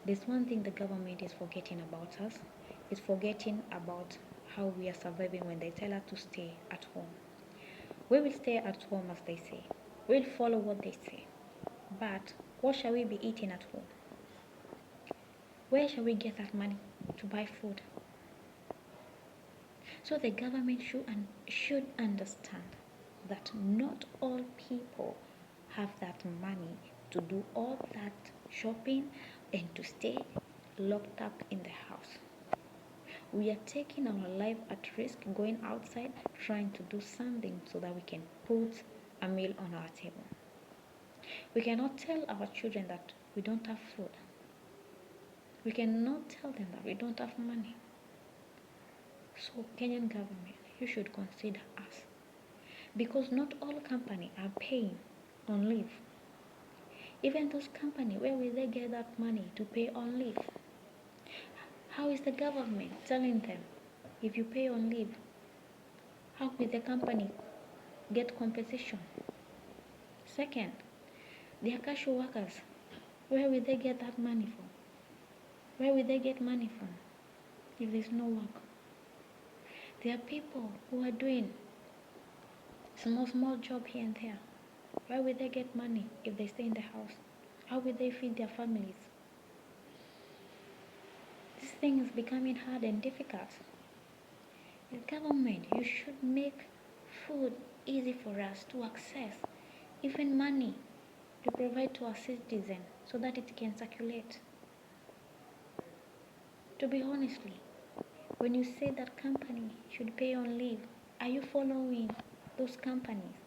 There's one thing the government is forgetting about us. It's forgetting about how we are surviving when they tell us to stay at home. We will stay at home as they say. We'll follow what they say. But what shall we be eating at home? Where shall we get that money to buy food? So the government should understand that not all people have that money to do all that shopping and to stay locked up in the house. We are taking our life at risk going outside trying to do something so that we can put a meal on our table. We cannot tell our children that we don't have food. We cannot tell them that we don't have money. So Kenyan government, you should consider us. Because not all companies are paying on leave. Even those companies, where will they get that money to pay on leave? How is the government telling them if you pay on leave, how will the company get compensation? Second, they are casual workers. Where will they get that money from? Where will they get money from if there's no work? There are people who are doing small job here and there. Where will they get money if they stay in the house? How will they feed their families? This thing is becoming hard and difficult. The government, you should make food easy for us to access, even money to provide to our citizens so that it can circulate. To be honestly, when you say that company should pay on leave, are you following those companies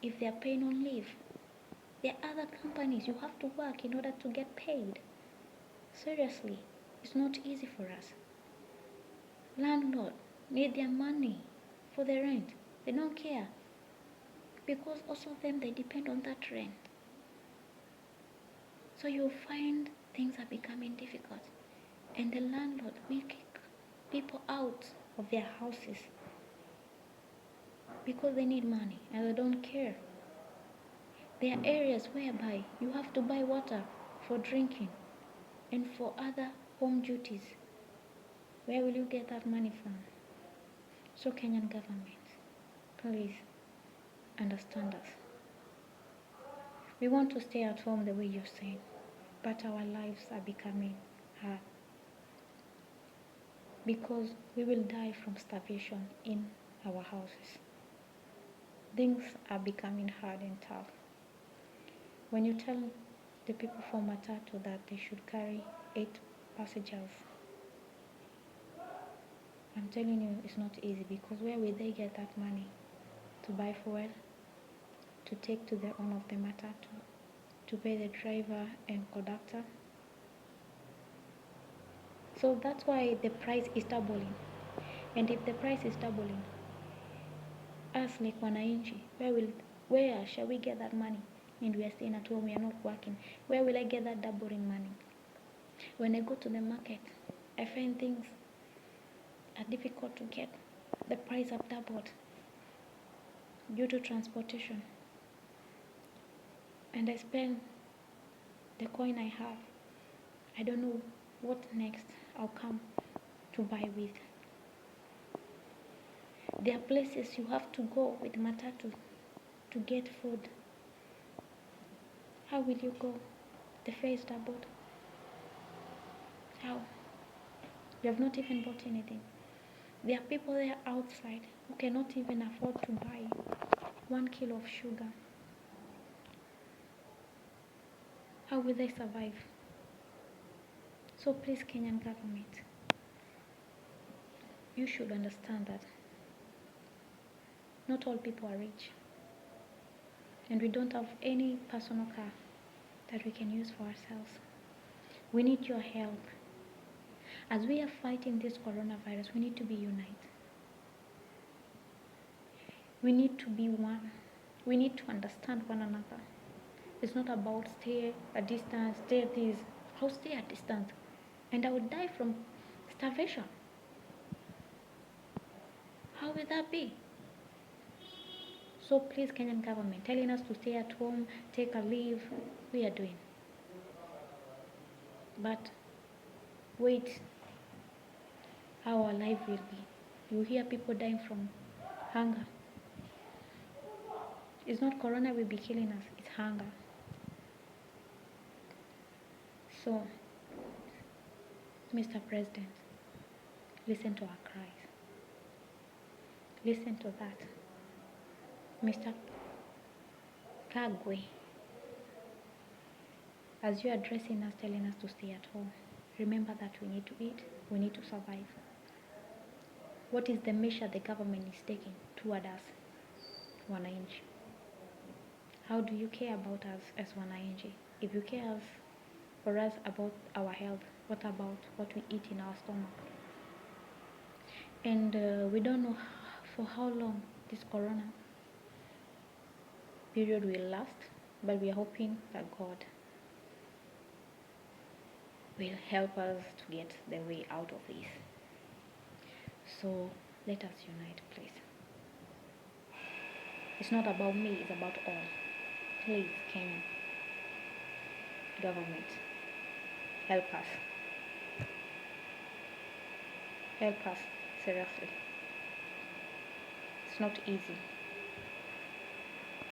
if they are paying on leave? There are other companies you have to work in order to get paid. Seriously, it's not easy for us. Landlord need their money for the rent. They don't care because also them they depend on that rent. So you'll find things are becoming difficult, and the landlord will kick people out of their houses because they need money and they don't care. There are areas whereby you have to buy water for drinking and for other home duties. Where will you get that money from? So Kenyan government, please understand us. We want to stay at home the way you're saying, but our lives are becoming hard because we will die from starvation in our houses. Things are becoming hard and tough. When you tell the people from Matatu that they should carry 8 passengers, I'm telling you it's not easy because where will they get that money to buy fuel, to take to the owner of the Matatu, to pay the driver and conductor? So that's why the price is doubling. And if the price is doubling, us like wananchi, where shall we get that money? And we are staying at home, we are not working. Where will I get that doubling money? When I go to the market, I find things are difficult to get. The price have doubled due to transportation. And I spend the coin I have. I don't know what next I'll come to buy with. There are places you have to go with matatu to get food. How will you go? The fare is doubled. How? You have not even bought anything. There are people there outside who cannot even afford to buy 1 kilo of sugar. How will they survive? So please, Kenyan government, you should understand that not all people are rich. And we don't have any personal car that we can use for ourselves. We need your help. As we are fighting this coronavirus, we need to be united. We need to be one. We need to understand one another. It's not about stay a distance, stay this. I'll stay a distance and I will die from starvation. How will that be? So please, Kenyan government, telling us to stay at home, take a leave, we are doing. But wait, how our life will be. You hear people dying from hunger. It's not corona will be killing us, it's hunger. So, Mr. President, listen to our cries. Listen to that. Mr. Kagwe, as you're addressing us, telling us to stay at home, remember that we need to eat, we need to survive. What is the measure the government is taking toward us, wananchi? How do you care about us as wananchi? If you care for us about our health, what about what we eat in our stomach? And we don't know for how long this corona period will last, but we are hoping that God will help us to get the way out of this. So let us unite, please. It's not about me, it's about all. Please, Kenya government, help us. Help us, seriously. It's not easy.